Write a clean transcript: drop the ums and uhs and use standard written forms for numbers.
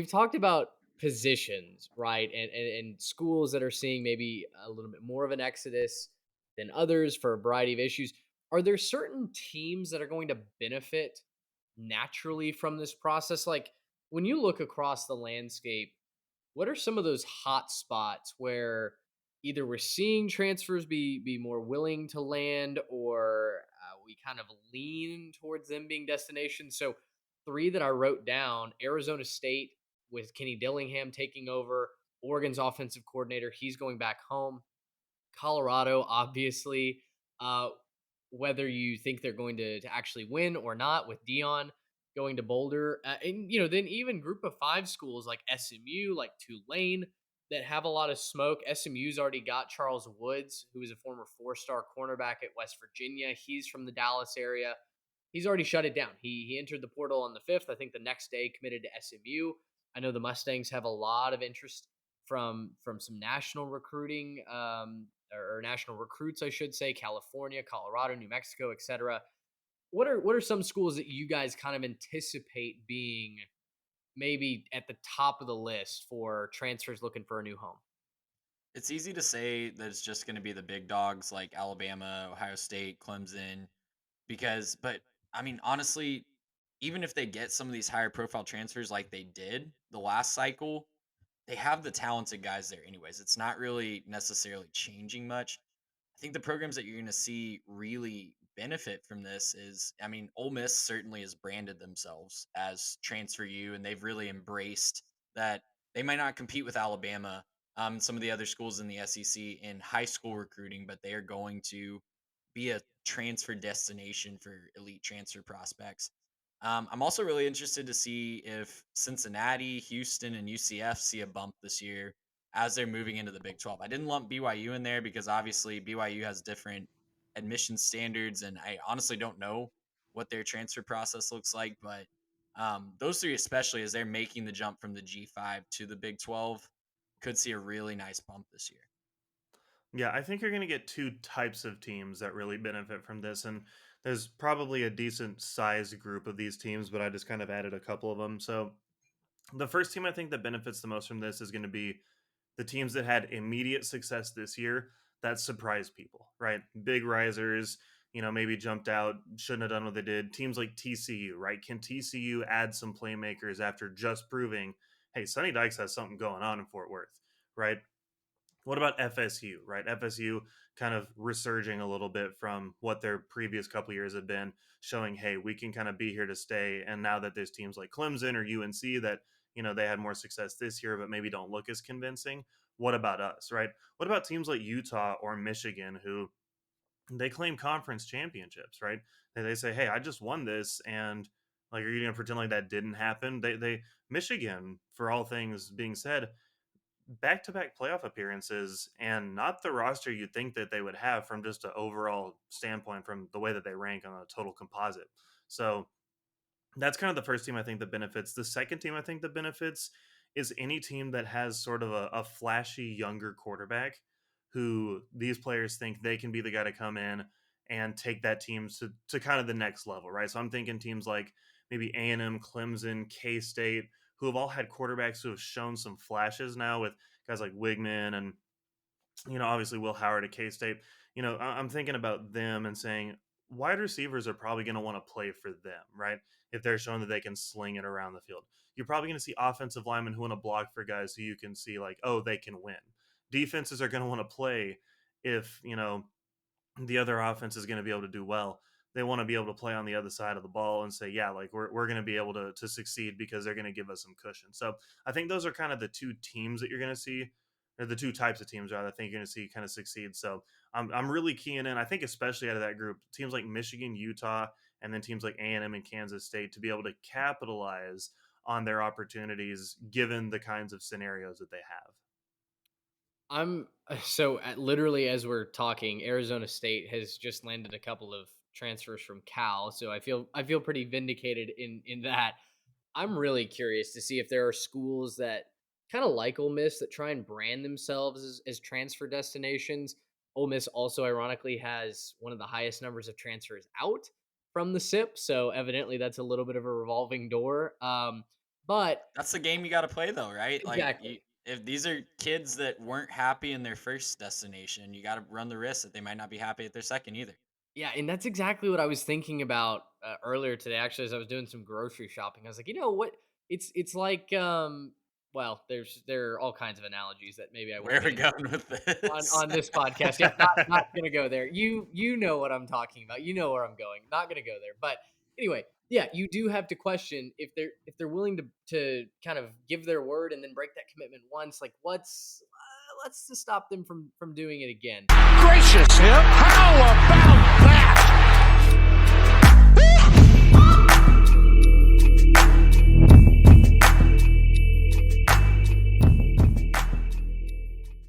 we've talked about positions, right? And schools that are seeing maybe a little bit more of an exodus than others for a variety of issues. Are there certain teams that are going to benefit naturally from this process? Like when you look across the landscape, what are some of those hot spots where either we're seeing transfers be more willing to land, or we kind of lean towards them being destinations? So, three that I wrote down: Arizona State with Kenny Dillingham taking over, Oregon's offensive coordinator, he's going back home. Colorado, obviously, uh, whether you think they're going to actually win or not, with Dion going to Boulder, and then even Group of Five schools like SMU, like Tulane, that have a lot of smoke. SMU's already got Charles Woods, who is a former four-star cornerback at West Virginia. He's from the Dallas area. He's already shut it down. He entered the portal on the 5th. I think the next day committed to SMU. I know the Mustangs have a lot of interest from some national recruiting, or national recruits, I should say: California, Colorado, New Mexico, etc. What are some schools that you guys kind of anticipate being maybe at the top of the list for transfers looking for a new home? It's easy to say that it's just going to be the big dogs like Alabama, Ohio State, Clemson, but I mean, honestly, even if they get some of these higher profile transfers like they did the last cycle, they have the talented guys there anyways. It's not really necessarily changing much. I think the programs that you're going to see really benefit from this is, I mean, Ole Miss certainly has branded themselves as Transfer U, and they've really embraced that they might not compete with Alabama, some of the other schools in the SEC in high school recruiting, but they are going to be a transfer destination for elite transfer prospects. I'm also really interested to see if Cincinnati, Houston, and UCF see a bump this year as they're moving into the Big 12. I didn't lump BYU in there because obviously BYU has different admission standards, and I honestly don't know what their transfer process looks like. But those three, especially as they're making the jump from the G5 to the Big 12, could see a really nice bump this year. Yeah, I think you're going to get two types of teams that really benefit from this. And there's probably a decent sized group of these teams, but I just kind of added a couple of them. So the first team I think that benefits the most from this is going to be the teams that had immediate success this year that surprised people, right? Big risers, maybe jumped out, shouldn't have done what they did. Teams like TCU, right? Can TCU add some playmakers after just proving, hey, Sonny Dykes has something going on in Fort Worth, right? What about FSU, right? FSU kind of resurging a little bit from what their previous couple years have been, showing, hey, we can kind of be here to stay. And now that there's teams like Clemson or UNC that, they had more success this year, but maybe don't look as convincing. What about us, right? What about teams like Utah or Michigan who they claim conference championships, right? They say, hey, I just won this. And like, are you going to pretend like that didn't happen? Michigan, for all things being said, back-to-back playoff appearances and not the roster you'd think that they would have from just an overall standpoint from the way that they rank on a total composite. So that's kind of the first team I think that benefits. The second team I think that benefits is any team that has sort of a flashy younger quarterback who these players think they can be the guy to come in and take that team to kind of the next level, right? So I'm thinking teams like maybe A&M, Clemson, K-State, who have all had quarterbacks who have shown some flashes now with guys like Wigman and obviously Will Howard at K State. I'm thinking about them and saying wide receivers are probably going to want to play for them, right? If they're showing that they can sling it around the field, you're probably going to see offensive linemen who want to block for guys who you can see like, oh, they can win. Defenses are going to want to play if the other offense is going to be able to do well. They want to be able to play on the other side of the ball and say, yeah, like we're going to be able to succeed because they're going to give us some cushion. So I think those are kind of the two teams that you're going to see, or the two types of teams rather. I think you're going to see kind of succeed. So I'm really keying in. I think especially out of that group, teams like Michigan, Utah, and then teams like A&M and Kansas State to be able to capitalize on their opportunities given the kinds of scenarios that they have. I'm so literally as we're talking, Arizona State has just landed a couple of transfers from Cal, so I feel pretty vindicated in that. I'm really curious to see if there are schools that kind of like Ole Miss that try and brand themselves as transfer destinations. Ole Miss also ironically has one of the highest numbers of transfers out from the SIP, so evidently that's a little bit of a revolving door. But That's the game you got to play, though, right? Like, exactly. if these are kids that weren't happy in their first destination, you got to run the risk that they might not be happy at their second either. Yeah, and that's exactly what I was thinking about earlier today. Actually, as I was doing some grocery shopping, I was like, you know what? It's like well, there are all kinds of analogies that maybe I Where won't are we get into going with on this? on this podcast. Yeah, not gonna go there. You know what I'm talking about. You know where I'm going. Not gonna go there. But anyway, yeah, you do have to question if they're willing to kind of give their word and then break that commitment once. Like, what's to stop them from doing it again? Gracious, how about